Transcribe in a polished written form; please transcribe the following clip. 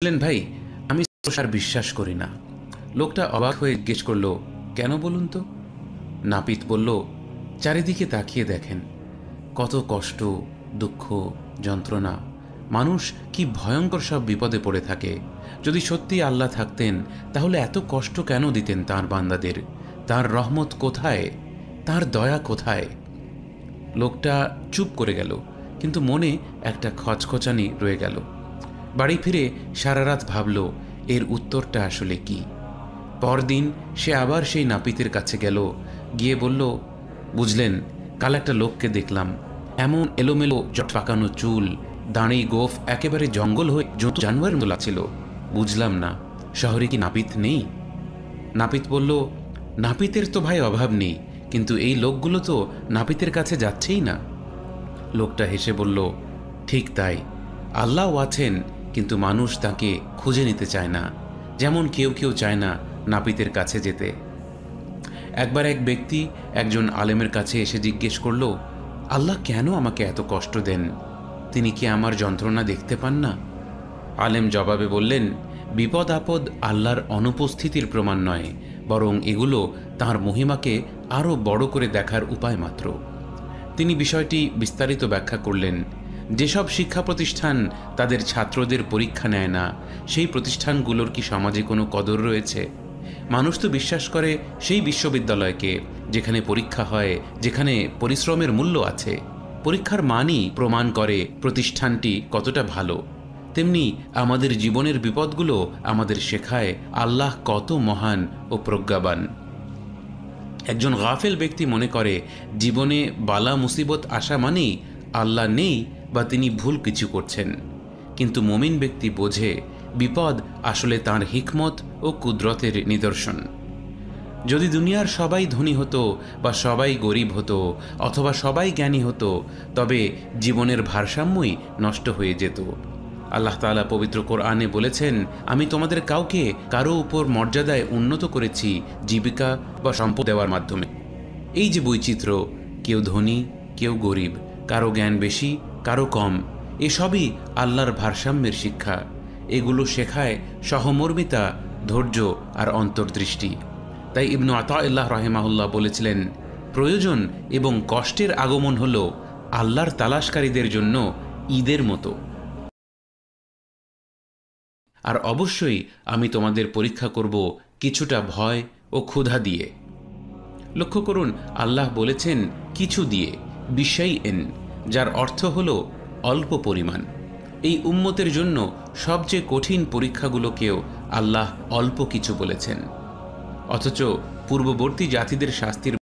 বললেন, ভাই আমি আর বিশ্বাস করি না। লোকটা অবাক হয়ে জিজ্ঞেস করল, কেন বলুন তো? নাপিত বলল, চারিদিকে তাকিয়ে দেখেন, কত কষ্ট, দুঃখ, যন্ত্রণা। মানুষ কি ভয়ঙ্কর সব বিপদে পড়ে থাকে। যদি সত্যি আল্লাহ থাকতেন তাহলে এত কষ্ট কেন দিতেন তার বান্দাদের? তার রহমত কোথায়? তার দয়া কোথায়? লোকটা চুপ করে গেল, কিন্তু মনে একটা খচখচানি রয়ে গেল। বাড়ি ফিরে সারা রাত ভাবল এর উত্তরটা আসলে কি। পরদিন সে আবার সেই নাপিতের কাছে গেল, গিয়ে বলল, বুঝলেন, কাল একটা লোককে দেখলাম, এমন এলোমেলো চটপাকানো চুল, দাঁড়ি গোফ, একেবারে জঙ্গল হয়ে জন্তু জানোয়ার মতো লাগছিল। বুঝলাম না, শহরে কি নাপিত নেই? নাপিত বলল, নাপিতের তো ভাই অভাব নেই, কিন্তু এই লোকগুলো তো নাপিতের কাছে যাচ্ছেই না। লোকটা হেসে বলল, ঠিক তাই, আল্লাহ আছেন, কিন্তু মানুষ তাকে খুঁজে নিতে চায় না, যেমন কেউ কেউ চায় না নাপিতের কাছে যেতে। একবার এক ব্যক্তি একজন আলেমের কাছে এসে জিজ্ঞেস করল, আল্লাহ কেন আমাকে এত কষ্ট দেন? তিনি কি আমার যন্ত্রণা দেখতে পান না? আলেম জবাবে বললেন, বিপদ আপদ আল্লাহর অনুপস্থিতির প্রমাণ নয়, বরং এগুলো তাঁর মহিমাকে আরও বড় করে দেখার উপায় মাত্র। তিনি বিষয়টি বিস্তারিত ব্যাখ্যা করলেন। যেসব শিক্ষা প্রতিষ্ঠান তাদের ছাত্রদের পরীক্ষা নেয় না, সেই প্রতিষ্ঠানগুলোর কি সমাজে কোনো কদর রয়েছে? মানুষ তো বিশ্বাস করে সেই বিশ্ববিদ্যালয়কে যেখানে পরীক্ষা হয়, যেখানে পরিশ্রমের মূল্য আছে। পরীক্ষার মানই প্রমাণ করে প্রতিষ্ঠানটি কতটা ভালো। তেমনি আমাদের জীবনের বিপদগুলো আমাদের শেখায় আল্লাহ কত মহান ও প্রজ্ঞাবান। একজন গাফেল ব্যক্তি মনে করে জীবনে বালা মুসিবত আসা মানেই আল্লাহ নেই বা তিনি ভুল কিছু করছেন, কিন্তু মুমিন ব্যক্তি বোঝে বিপদ আসলে তাঁর হিকমত ও কুদরতের নিদর্শন। যদি দুনিয়ার সবাই ধনী হতো বা সবাই গরিব হতো অথবা সবাই জ্ঞানী হতো, তবে জীবনের ভারসাম্যই নষ্ট হয়ে যেত। আল্লাহ তাআলা পবিত্র কোরআনে বলেছেন, আমি তোমাদের কাউকে কারো উপর মর্যাদায় উন্নত করেছি জীবিকা বা সম্পদ দেওয়ার মাধ্যমে। এই যে বৈচিত্র্য, কেউ ধনী কেউ গরিব, কারো জ্ঞান বেশি কারো কম, এসবই আল্লাহর ভারসাম্যের শিক্ষা। এগুলো শেখায় সহমর্মিতা, ধৈর্য আর অন্তর্দৃষ্টি। তাই ইবনু আতাউল্লাহ রাহিমাহুল্লাহ বলেছিলেন, প্রয়োজন এবং কষ্টের আগমন হল আল্লাহর তালাশকারীদের জন্য ঈদের মতো। আর অবশ্যই আমি তোমাদের পরীক্ষা করব কিছুটা ভয় ও ক্ষুধা দিয়ে। লক্ষ্য করুন, আল্লাহ বলেছেন কিছু দিয়ে, বিশাইইন, যার অর্থ হল অল্প পরিমাণ। এই উম্মতের জন্য সবচেয়ে কঠিন পরীক্ষাগুলোকেও আল্লাহ অল্প কিছু বলেছেন, অথচ পূর্ববর্তী জাতিদের শাস্তির